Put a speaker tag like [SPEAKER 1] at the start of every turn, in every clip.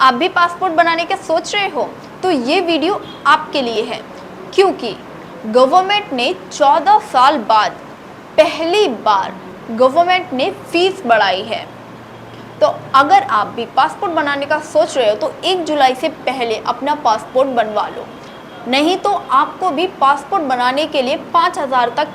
[SPEAKER 1] आप भी पासपोर्ट बनाने का सोच रहे हो तो ये वीडियो आपके लिए है, क्योंकि गवर्नमेंट ने 14 साल बाद पहली बार गवर्नमेंट ने फीस बढ़ाई है। तो अगर आप भी पासपोर्ट बनाने का सोच रहे हो तो 1 जुलाई से पहले अपना पासपोर्ट बनवा लो, नहीं तो आपको भी पासपोर्ट बनाने के लिए 5,000 तक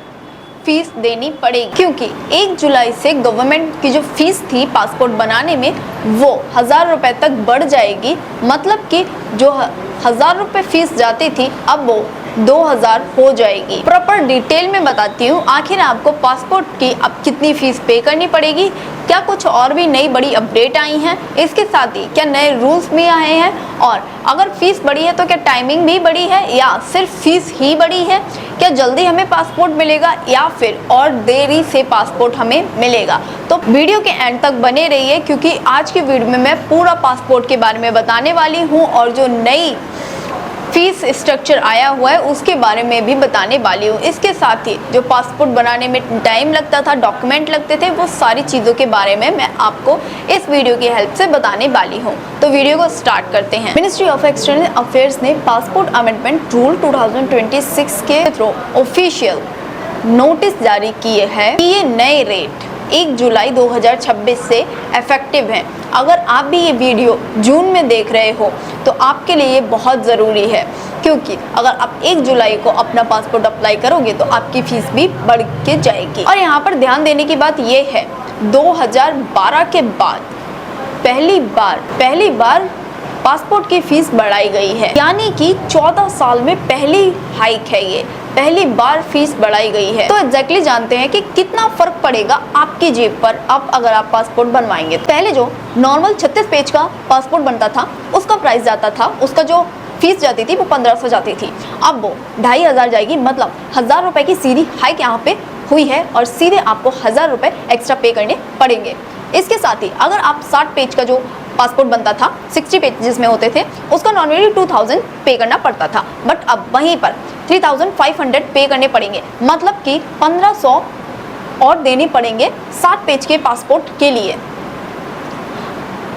[SPEAKER 1] फीस देनी पड़ेगी, क्योंकि 1 जुलाई से गवर्नमेंट की जो फीस थी पासपोर्ट बनाने में वो 1,000 रुपये तक बढ़ जाएगी। मतलब कि जो 1,000 रुपये फीस जाती थी अब वो 2,000 हो जाएगी। प्रॉपर डिटेल में बताती हूँ आखिर आपको पासपोर्ट की अब कितनी फीस पे करनी पड़ेगी, क्या कुछ और भी नई बड़ी अपडेट आई हैं, इसके साथ ही क्या नए रूल्स भी आए हैं, और अगर फीस बढ़ी है तो क्या टाइमिंग भी बढ़ी है या सिर्फ फीस ही बढ़ी है, क्या जल्दी हमें पासपोर्ट मिलेगा या फिर और देरी से पासपोर्ट हमें मिलेगा। तो वीडियो के एंड तक बने रहिए, क्योंकि आज की वीडियो में मैं पूरा पासपोर्ट के बारे में बताने वाली हूँ और जो नई फीस स्ट्रक्चर आया हुआ है उसके बारे में भी बताने वाली हूँ। इसके साथ ही जो पासपोर्ट बनाने में टाइम लगता था, डॉक्यूमेंट लगते थे, वो सारी चीज़ों के बारे में मैं आपको इस वीडियो की हेल्प से बताने वाली हूँ। तो वीडियो को स्टार्ट करते हैं। मिनिस्ट्री ऑफ एक्सटर्नल अफेयर्स ने पासपोर्ट अमेंडमेंट रूल 2026 के थ्रू ऑफिशियल नोटिस जारी किए हैं कि ये नए रेट 1 जुलाई 2026 से इफेक्टिव हैं। अगर आप भी ये वीडियो जून में देख रहे हो तो आपके लिए ये बहुत ज़रूरी है, क्योंकि अगर आप 1 जुलाई को अपना पासपोर्ट अप्लाई करोगे तो आपकी फ़ीस भी बढ़ के जाएगी। और यहाँ पर ध्यान देने की बात ये है, 2012 के बाद पहली बार पासपोर्ट की फीस बढ़ाई गई है, यानी कि 14 साल में पहली हाइक है, ये पहली बार फीस बढ़ाई गई है। तो एग्जैक्टली जानते हैं कि कितना फर्क पड़ेगा आपकी जेब पर अब अगर आप पासपोर्ट बनवाएंगे। पहले जो नॉर्मल 36 पेज का पासपोर्ट बनता था उसका प्राइस जाता था, उसका जो फीस जाती थी वो 1500 जाती थी, अब वो 2,500 जाएगी। मतलब 1,000 रुपये की सीधी हाइक यहाँ पे हुई है और सीधे आपको 1,000 रुपये एक्स्ट्रा पे करने पड़ेंगे। इसके साथ ही अगर आप 60 पेज का जो पासपोर्ट बनता था, 60 पेजेस में होते थे, उसका नॉर्मली 2,000 पे करना पड़ता था, बट अब वहीं पर 3,500 पे करने पड़ेंगे। मतलब कि 1,500 और देने पड़ेंगे 60 पेज के पासपोर्ट के लिए।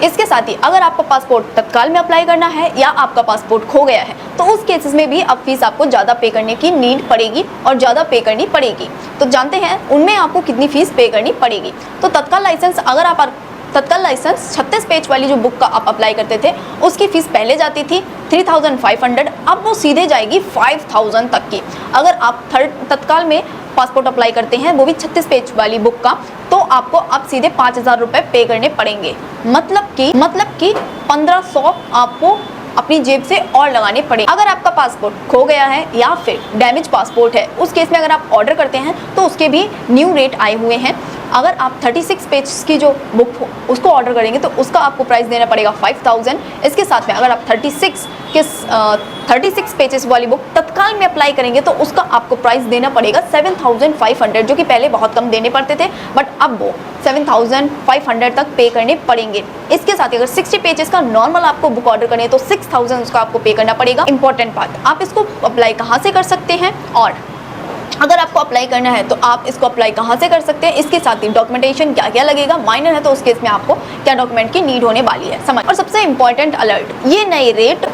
[SPEAKER 1] इसके साथ ही अगर आपका पासपोर्ट तत्काल में अप्लाई करना है या आपका पासपोर्ट खो गया है तो उस केसेस में भी अब फीस आपको ज़्यादा पे करने की नीड पड़ेगी और ज़्यादा पे करनी पड़ेगी। तो जानते हैं उनमें आपको कितनी फीस पे करनी पड़ेगी। तो तत्काल लाइसेंस, अगर आप तत्काल लाइसेंस 36 पेज वाली जो बुक का आप अप्लाई करते थे उसकी फ़ीस पहले जाती थी 3,500, अब वो सीधे जाएगी 5,000 तक की। अगर आप तत्काल में पासपोर्ट अप्लाई करते हैं वो भी 36 पेज वाली बुक का, तो आपको अब सीधे 5,000 रुपये पे करने पड़ेंगे। मतलब कि 1,500 आपको अपनी जेब से और लगाने पड़े। अगर आपका पासपोर्ट खो गया है या फिर डैमेज पासपोर्ट है, उस केस में अगर आप ऑर्डर करते हैं तो उसके भी न्यू रेट आए हुए हैं। अगर आप 36 पेज की जो बुक हो उसको ऑर्डर करेंगे तो उसका आपको प्राइस देना पड़ेगा 5,000। इसके साथ में अगर आप 36 पेजेस वाली बुक तत्काल में अप्लाई करेंगे तो उसका आपको प्राइस देना पड़ेगा 7,500, जो कि पहले बहुत कम देने पड़ते थे, बट अब वो 7,500 तक पे करने पड़ेंगे। इसके साथ ही अगर 60 पेजेस का नॉर्मल आपको बुक ऑर्डर करनी है तो 6,000 उसका आपको पे करना पड़ेगा। इंपॉर्टेंट बात, आप इसको अप्लाई कहाँ से कर सकते हैं और अगर आपको अप्लाई करना है तो आप इसको अप्लाई कहाँ से कर सकते हैं, इसके साथ ही डॉक्यूमेंटेशन क्या क्या लगेगा, माइनर है तो उस केस में आपको क्या डॉक्यूमेंट की नीड होने वाली है, समझ। और सबसे इंपॉर्टेंट अलर्ट, ये नए रेट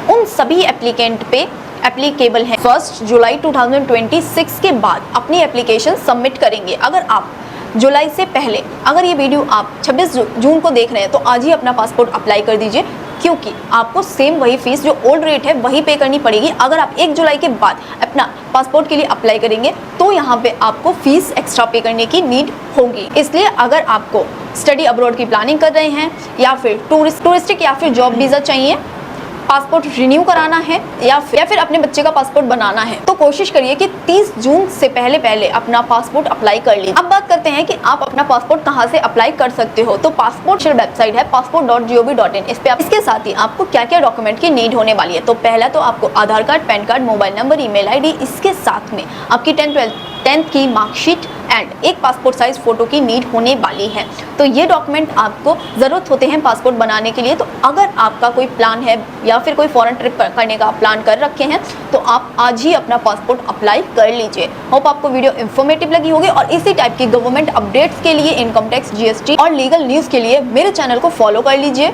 [SPEAKER 1] उन सभी एप्लीकेंट पे एप्लीकेबल है 1 जुलाई 2026 के बाद अपनी एप्लीकेशन सबमिट करेंगे। अगर आप जुलाई से पहले, अगर ये वीडियो आप 26 जून को देख रहे हैं तो आज ही अपना पासपोर्ट अप्लाई कर दीजिए, क्योंकि आपको सेम वही फीस जो ओल्ड रेट है वही पे करनी पड़ेगी। अगर आप 1 जुलाई के बाद अपना पासपोर्ट के लिए अप्लाई करेंगे तो यहाँ पे आपको फीस एक्स्ट्रा पे करने की नीड होगी। इसलिए अगर आपको स्टडी अब्रॉड की प्लानिंग कर रहे हैं या फिर टूरिस्टिक या फिर जॉब वीज़ा चाहिए, पासपोर्ट रिन्यू कराना है या फिर अपने बच्चे का पासपोर्ट बनाना है, तो कोशिश करिए कि 30 जून से पहले अपना पासपोर्ट अप्लाई कर लीजिए। अब बात करते हैं कि आप अपना पासपोर्ट कहां से अप्लाई कर सकते हो। तो पासपोर्ट वेबसाइट है passport.gov.in, इस पे इसके साथ ही आपको क्या क्या डॉक्यूमेंट की नीड होने वाली है। तो पहला तो आपको Aadhaar card, PAN card, mobile number, email ID, इसके साथ में आपकी 10th की मार्कशीट एंड एक पासपोर्ट साइज फोटो की नीड होने वाली है। तो ये डॉक्यूमेंट आपको ज़रूरत होते हैं पासपोर्ट बनाने के लिए। तो अगर आपका कोई प्लान है या फिर कोई फॉरेन ट्रिप करने का प्लान कर रखे हैं तो आप आज ही अपना पासपोर्ट अप्लाई कर लीजिए। होप आपको वीडियो इन्फॉर्मेटिव लगी होगी और इसी टाइप की गवर्नमेंट अपडेट्स के लिए, इनकम टैक्स, GST और लीगल न्यूज़ के लिए मेरे चैनल को फॉलो कर लीजिए।